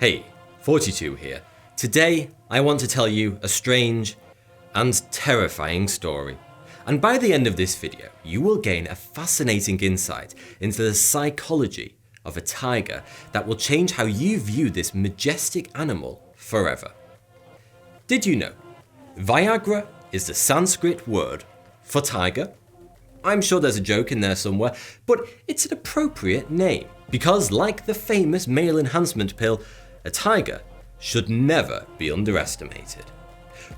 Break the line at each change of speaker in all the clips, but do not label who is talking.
Hey, 42 here. Today, I want to tell you a strange and terrifying story. And by the end of this video, you will gain a fascinating insight into the psychology of a tiger that will change how you view this majestic animal forever. Did you know? Viagra is the Sanskrit word for tiger. I'm sure there's a joke in there somewhere, but it's an appropriate name because, like the famous male enhancement pill, a tiger should never be underestimated.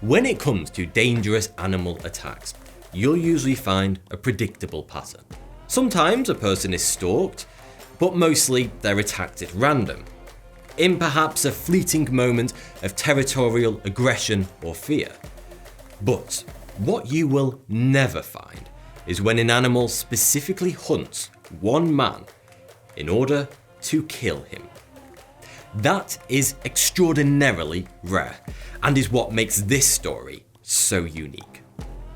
When it comes to dangerous animal attacks, you'll usually find a predictable pattern. Sometimes a person is stalked, but mostly they're attacked at random, in perhaps a fleeting moment of territorial aggression or fear. But what you will never find is when an animal specifically hunts one man in order to kill him. That is extraordinarily rare and is what makes this story so unique.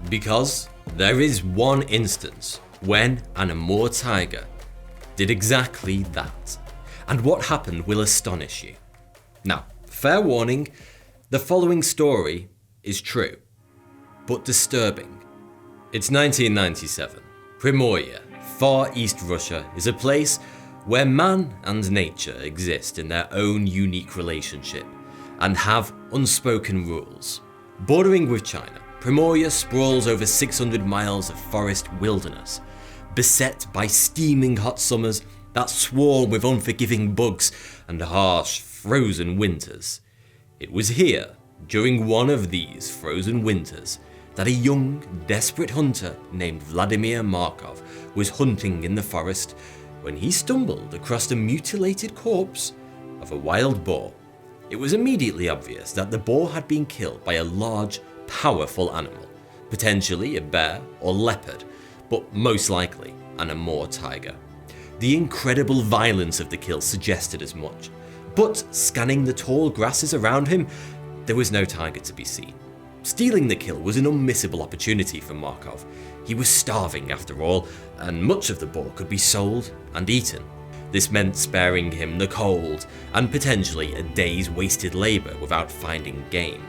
Because there is one instance when an Amur tiger did exactly that, and what happened will astonish you. Now, fair warning, the following story is true, but disturbing. It's 1997. Primorye, Far East Russia, is a place where man and nature exist in their own unique relationship and have unspoken rules. Bordering with China, Primorye sprawls over 600 miles of forest wilderness, beset by steaming hot summers that swarm with unforgiving bugs and harsh, frozen winters. It was here, during one of these frozen winters, that a young, desperate hunter named Vladimir Markov was hunting in the forest when he stumbled across the mutilated corpse of a wild boar. It was immediately obvious that the boar had been killed by a large, powerful animal, potentially a bear or leopard, but most likely an Amur tiger. The incredible violence of the kill suggested as much, but scanning the tall grasses around him, there was no tiger to be seen. Stealing the kill was an unmissable opportunity for Markov. He was starving after all, and much of the boar could be sold and eaten. This meant sparing him the cold and potentially a day's wasted labour without finding game.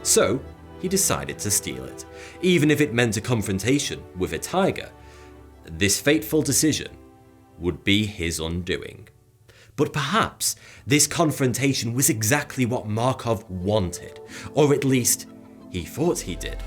So he decided to steal it, even if it meant a confrontation with a tiger. This fateful decision would be his undoing. But perhaps this confrontation was exactly what Markov wanted, or at least he thought he did.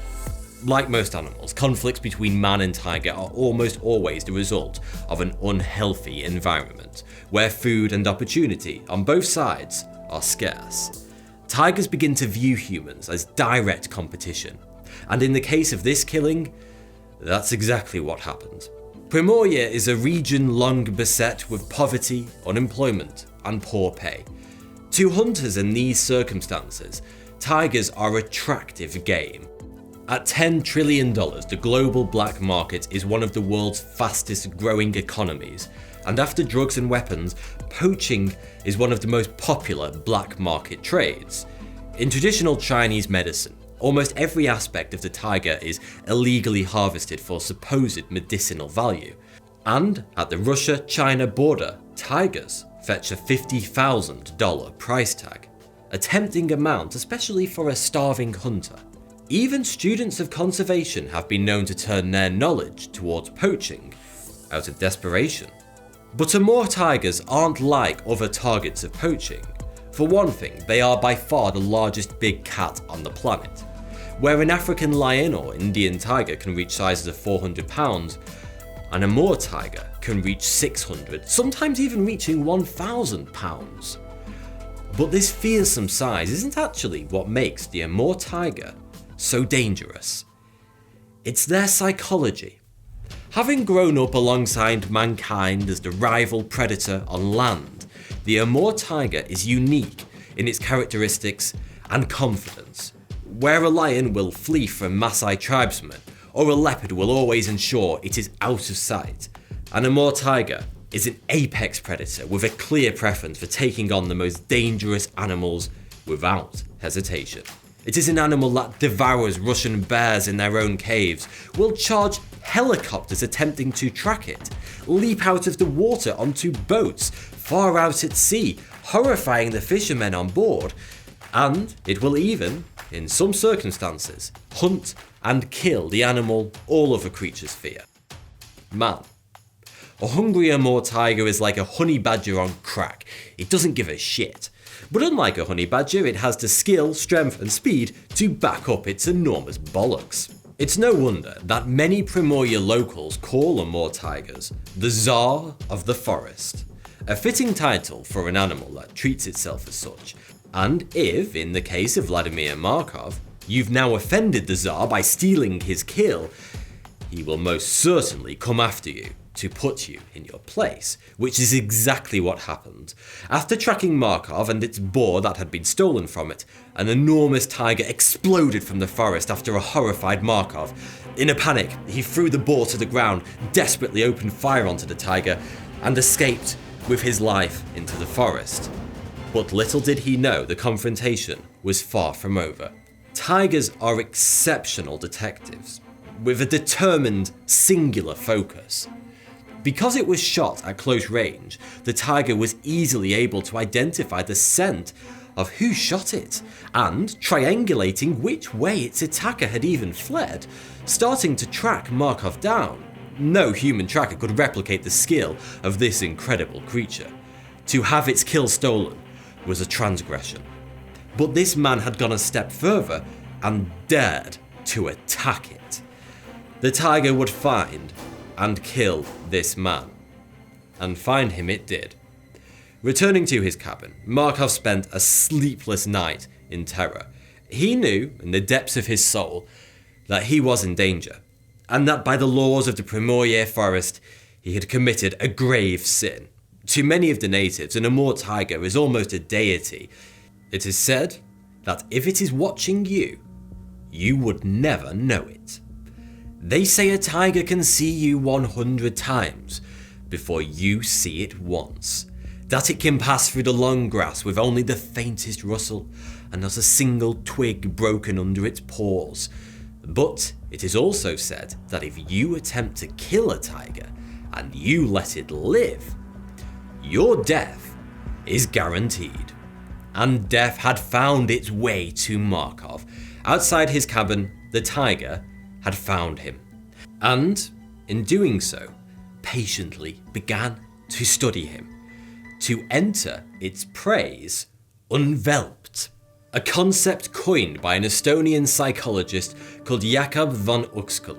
Like most animals, conflicts between man and tiger are almost always the result of an unhealthy environment, where food and opportunity on both sides are scarce. Tigers begin to view humans as direct competition, and in the case of this killing, that's exactly what happened. Primorye is a region long beset with poverty, unemployment, and poor pay. To hunters in these circumstances, tigers are attractive game. At $10 trillion, the global black market is one of the world's fastest growing economies, and after drugs and weapons, poaching is one of the most popular black market trades. In traditional Chinese medicine, almost every aspect of the tiger is illegally harvested for supposed medicinal value. And at the Russia-China border, tigers fetch a $50,000 price tag, a tempting amount especially for a starving hunter. Even students of conservation have been known to turn their knowledge towards poaching out of desperation. But Amur tigers aren't like other targets of poaching. For one thing, they are by far the largest big cat on the planet. Where an African lion or Indian tiger can reach sizes of 400 pounds, an Amur tiger can reach 600, sometimes even reaching 1,000 pounds. But this fearsome size isn't actually what makes the Amur tiger so dangerous. It's their psychology. Having grown up alongside mankind as the rival predator on land, the Amur tiger is unique in its characteristics and confidence. Where a lion will flee from Maasai tribesmen, or a leopard will always ensure it is out of sight, an Amur tiger is an apex predator with a clear preference for taking on the most dangerous animals without hesitation. It is an animal that devours Russian bears in their own caves, will charge helicopters attempting to track it, leap out of the water onto boats far out at sea, horrifying the fishermen on board, and it will even, in some circumstances, hunt and kill the animal all other creatures fear: man. A hungry Amur tiger is like a honey badger on crack. It doesn't give a shit. But unlike a honey badger, it has the skill, strength and speed to back up its enormous bollocks. It's no wonder that many Primoria locals call Amur tigers the Czar of the forest, a fitting title for an animal that treats itself as such. And if, in the case of Vladimir Markov, you've now offended the Tsar by stealing his kill, he will most certainly come after you to put you in your place, which is exactly what happened. After tracking Markov and its boar that had been stolen from it, an enormous tiger exploded from the forest after a horrified Markov. In a panic, he threw the boar to the ground, desperately opened fire onto the tiger, and escaped with his life into the forest. But little did he know the confrontation was far from over. Tigers are exceptional detectives, with a determined, singular focus. Because it was shot at close range, the tiger was easily able to identify the scent of who shot it, and triangulating which way its attacker had even fled, starting to track Markov down. No human tracker could replicate the skill of this incredible creature. To have its kill stolen was a transgression. But this man had gone a step further and dared to attack it. The tiger would find and kill this man. And find him it did. Returning to his cabin, Markov spent a sleepless night in terror. He knew, in the depths of his soul, that he was in danger, and that by the laws of the Primoria forest, he had committed a grave sin. To many of the natives, an Amur tiger is almost a deity. It is said that if it is watching you, you would never know it. They say a tiger can see you 100 times before you see it once. That it can pass through the long grass with only the faintest rustle and not a single twig broken under its paws. But it is also said that if you attempt to kill a tiger and you let it live, your death is guaranteed. And death had found its way to Markov. Outside his cabin, the tiger had found him, and in doing so, patiently began to study him, to enter its praise unwhelped, a concept coined by an Estonian psychologist called Jakob von Uxkull.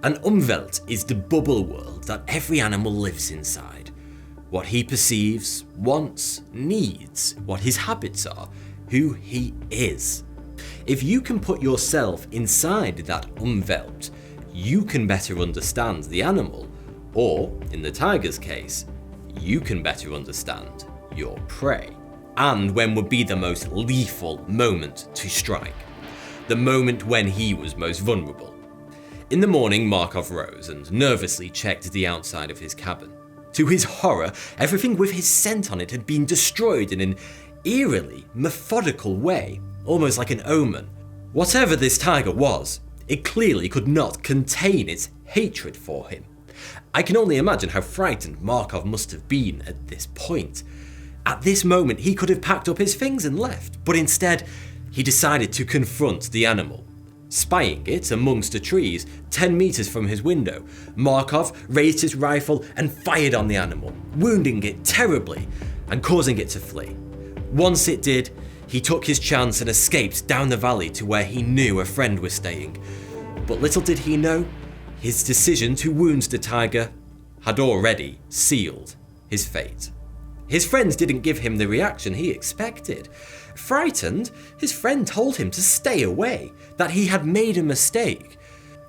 An umwelt is the bubble world that every animal lives inside, what he perceives, wants, needs, what his habits are, who he is. If you can put yourself inside that umwelt, you can better understand the animal, or, in the tiger's case, you can better understand your prey. And when would be the most lethal moment to strike? The moment when he was most vulnerable. In the morning, Markov rose and nervously checked the outside of his cabin. To his horror, everything with his scent on it had been destroyed in an eerily methodical way, almost like an omen. Whatever this tiger was, it clearly could not contain its hatred for him. I can only imagine how frightened Markov must have been at this point. At this moment, he could have packed up his things and left, but instead, he decided to confront the animal. Spying it amongst the trees 10 meters from his window, Markov raised his rifle and fired on the animal, wounding it terribly and causing it to flee. Once it did, he took his chance and escaped down the valley to where he knew a friend was staying. But little did he know, his decision to wound the tiger had already sealed his fate. His friends didn't give him the reaction he expected. Frightened, his friend told him to stay away, that he had made a mistake,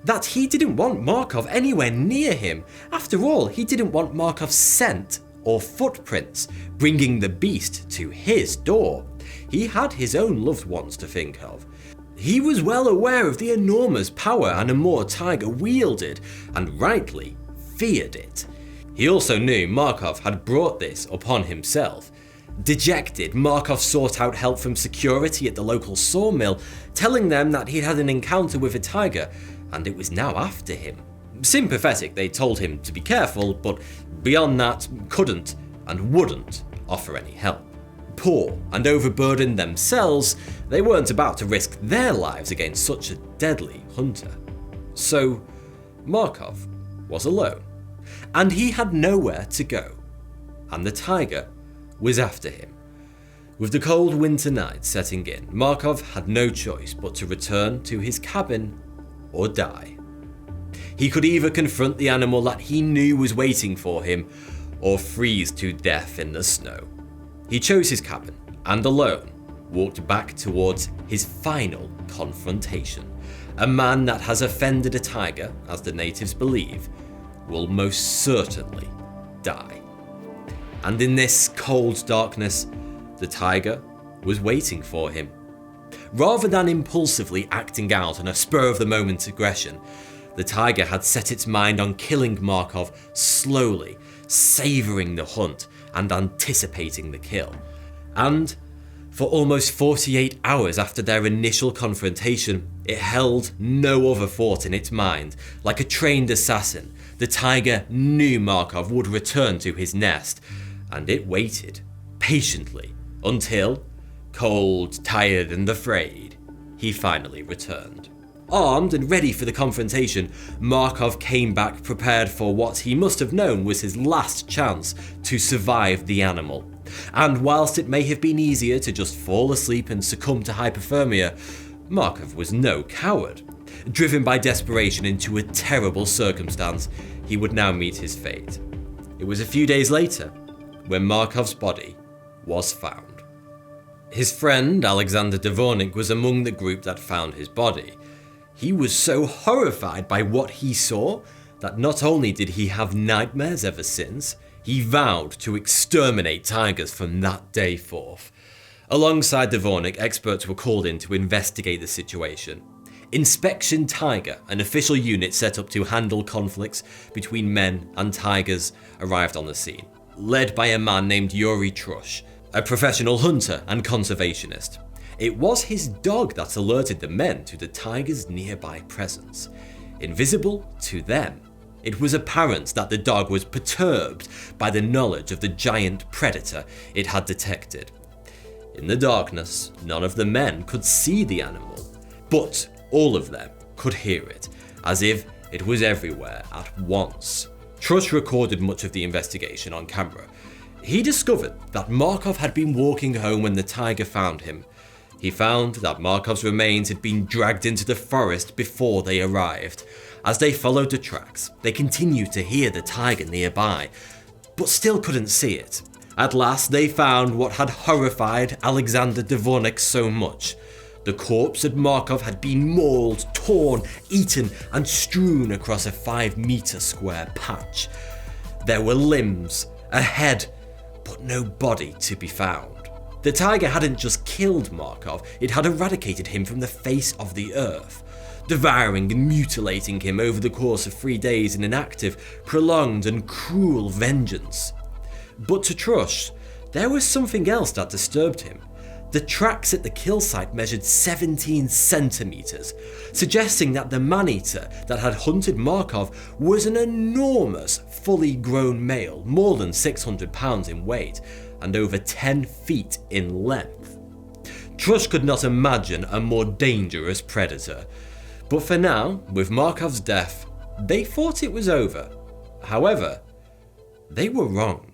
that he didn't want Markov anywhere near him. After all, he didn't want Markov's scent or footprints bringing the beast to his door. He had his own loved ones to think of. He was well aware of the enormous power an Amur tiger wielded, and rightly feared it. He also knew Markov had brought this upon himself. Dejected, Markov sought out help from security at the local sawmill, telling them that he'd had an encounter with a tiger, and it was now after him. Sympathetic, they told him to be careful, but beyond that, couldn't and wouldn't offer any help. Poor and overburdened themselves, they weren't about to risk their lives against such a deadly hunter. So Markov was alone, and he had nowhere to go, and the tiger was after him. With the cold winter night setting in, Markov had no choice but to return to his cabin or die. He could either confront the animal that he knew was waiting for him, or freeze to death in the snow. He chose his cabin, and alone, walked back towards his final confrontation. A man that has offended a tiger, as the natives believe, will most certainly die. And in this cold darkness, the tiger was waiting for him. Rather than impulsively acting out on a spur-of-the-moment aggression, the tiger had set its mind on killing Markov slowly, savouring the hunt and anticipating the kill. And for almost 48 hours after their initial confrontation, it held no other thought in its mind. Like a trained assassin, the tiger knew Markov would return to his nest, and it waited patiently until, cold, tired and afraid, he finally returned. Armed and ready for the confrontation, Markov came back prepared for what he must have known was his last chance to survive the animal. And whilst it may have been easier to just fall asleep and succumb to hypothermia, Markov was no coward. Driven by desperation into a terrible circumstance, he would now meet his fate. It was a few days later when Markov's body was found. His friend Alexander Dvornik was among the group that found his body. He was so horrified by what he saw that not only did he have nightmares ever since, he vowed to exterminate tigers from that day forth. Alongside Dvornik, experts were called in to investigate the situation. Inspection Tiger, an official unit set up to handle conflicts between men and tigers, arrived on the scene, led by a man named Yuri Trush, a professional hunter and conservationist. It was his dog that alerted the men to the tiger's nearby presence. Invisible to them, it was apparent that the dog was perturbed by the knowledge of the giant predator it had detected. In the darkness, none of the men could see the animal, but all of them could hear it, as if it was everywhere at once. Trush recorded much of the investigation on camera. He discovered that Markov had been walking home when the tiger found him. He found that Markov's remains had been dragged into the forest before they arrived. As they followed the tracks, they continued to hear the tiger nearby, but still couldn't see it. At last, they found what had horrified Alexander Dvornik so much. The corpse of Markov had been mauled, torn, eaten, and strewn across a 5-meter square patch. There were limbs, a head, but no body to be found. The tiger hadn't just killed Markov, it had eradicated him from the face of the earth, devouring and mutilating him over the course of 3 days in an active, prolonged and cruel vengeance. But to Trush, there was something else that disturbed him. The tracks at the kill site measured 17 centimeters, suggesting that the Maneater that had hunted Markov was an enormous, fully grown male, more than 600 pounds in weight, and over 10 feet in length. Trush could not imagine a more dangerous predator. But for now, with Markov's death, they thought it was over. However, they were wrong.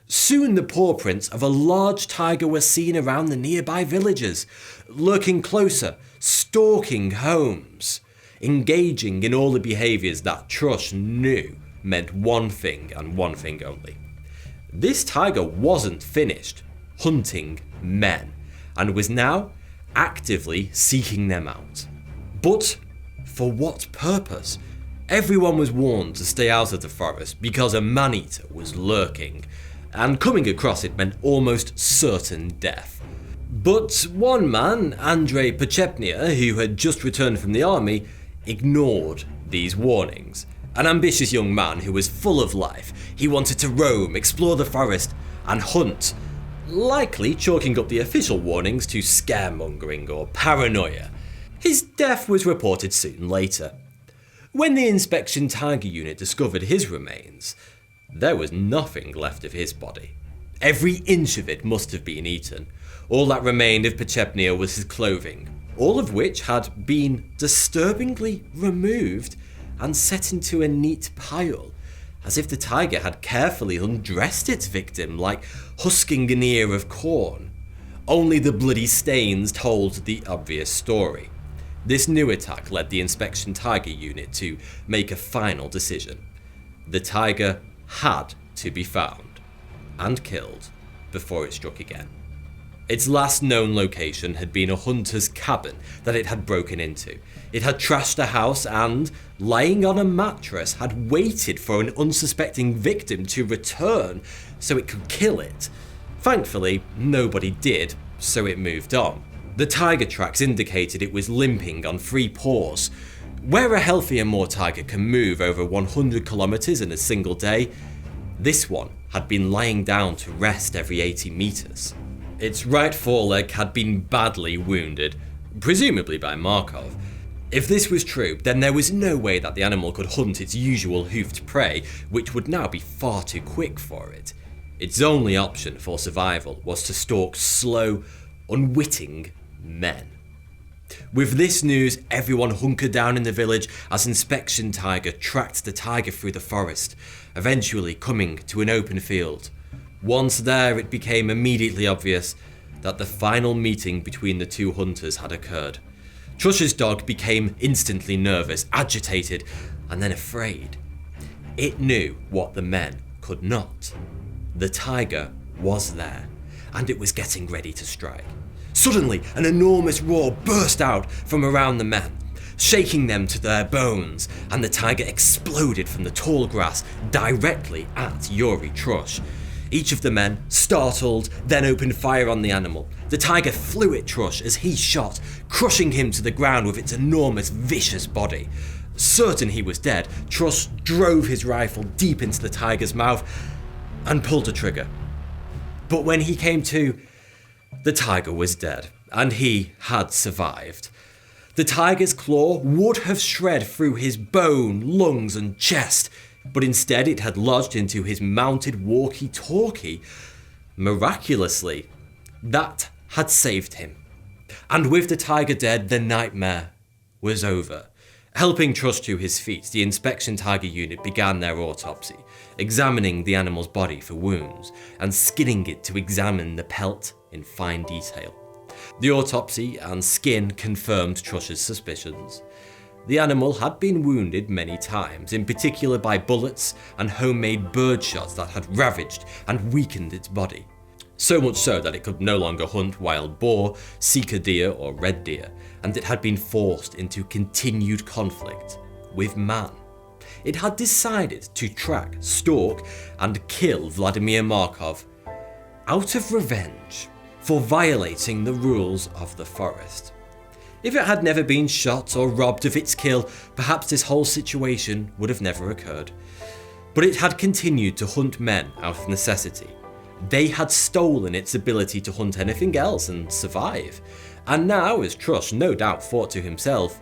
Soon the paw prints of a large tiger were seen around the nearby villages, lurking closer, stalking homes, engaging in all the behaviours that Trush knew meant one thing and one thing only. This tiger wasn't finished hunting men, and was now actively seeking them out. But for what purpose? Everyone was warned to stay out of the forest because a Maneater was lurking, and coming across it meant almost certain death. But one man, Andrei Poaching, who had just returned from the army, ignored these warnings. An ambitious young man who was full of life, he wanted to roam, explore the forest, and hunt, likely chalking up the official warnings to scaremongering or paranoia. His death was reported soon later. When the Inspection Tiger unit discovered his remains, there was nothing left of his body. Every inch of it must have been eaten. All that remained of Poaching was his clothing, all of which had been disturbingly removed and set into a neat pile, as if the tiger had carefully undressed its victim like husking an ear of corn. Only the bloody stains told the obvious story. This new attack led the Inspection Tiger Unit to make a final decision. The tiger had to be found and killed before it struck again. Its last known location had been a hunter's cabin that it had broken into. It had trashed a house and, lying on a mattress, had waited for an unsuspecting victim to return so it could kill it. Thankfully, nobody did, so it moved on. The tiger tracks indicated it was limping on 3 paws. Where a healthy Amur tiger can move over 100 kilometers in a single day, this one had been lying down to rest every 80 meters. Its right foreleg had been badly wounded, presumably by Markov. If this was true, then there was no way that the animal could hunt its usual hoofed prey, which would now be far too quick for it. Its only option for survival was to stalk slow, unwitting men. With this news, everyone hunkered down in the village as Inspection Tiger tracked the tiger through the forest, eventually coming to an open field. Once there, it became immediately obvious that the final meeting between the two hunters had occurred. Trush's dog became instantly nervous, agitated, and then afraid. It knew what the men could not. The tiger was there, and it was getting ready to strike. Suddenly, an enormous roar burst out from around the men, shaking them to their bones, and the tiger exploded from the tall grass directly at Yuri Trush. Each of the men, startled, then opened fire on the animal. The tiger flew at Trush as he shot, crushing him to the ground with its enormous, vicious body. Certain he was dead, Trush drove his rifle deep into the tiger's mouth and pulled the trigger. But when he came to, the tiger was dead, and he had survived. The tiger's claw would have shred through his bone, lungs, and chest, but instead it had lodged into his mounted walkie-talkie. Miraculously, that had saved him. And with the tiger dead, the nightmare was over. Helping Trush to his feet, the Inspection Tiger Unit began their autopsy, examining the animal's body for wounds, and skinning it to examine the pelt in fine detail. The autopsy and skin confirmed Trush's suspicions. The animal had been wounded many times, in particular by bullets and homemade bird shots that had ravaged and weakened its body. So much so that it could no longer hunt wild boar, sika deer or red deer, and it had been forced into continued conflict with man. It had decided to track, stalk and kill Vladimir Markov out of revenge for violating the rules of the forest. If it had never been shot or robbed of its kill, perhaps this whole situation would have never occurred. But it had continued to hunt men out of necessity. They had stolen its ability to hunt anything else and survive. And now, as Trush no doubt thought to himself,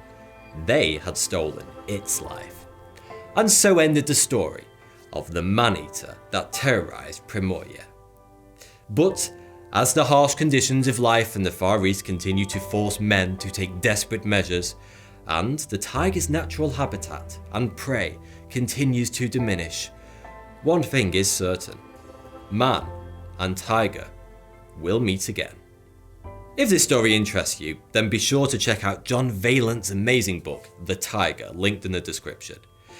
they had stolen its life. And so ended the story of the Maneater that terrorized Primorye. But as the harsh conditions of life in the Far East continue to force men to take desperate measures, and the tiger's natural habitat and prey continues to diminish, one thing is certain: man and tiger will meet again. If this story interests you, then be sure to check out John Valent's amazing book, The Tiger, linked in the description.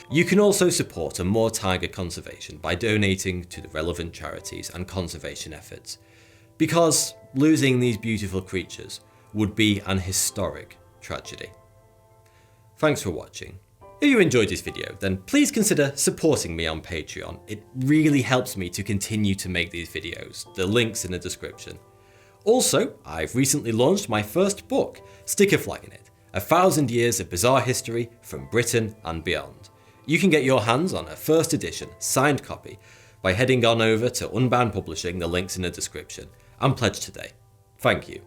You can also support Amur tiger conservation by donating to the relevant charities and conservation efforts, because losing these beautiful creatures would be an historic tragedy. Thanks for watching. If you enjoyed this video, then please consider supporting me on Patreon. It really helps me to continue to make these videos. The link's in the description. Also, I've recently launched my first book, Sticker Flagging It, 1,000 Years of Bizarre History from Britain and Beyond. You can get your hands on a first edition signed copy by heading on over to Unbound Publishing, the link's in the description, and pledge today. Thank you.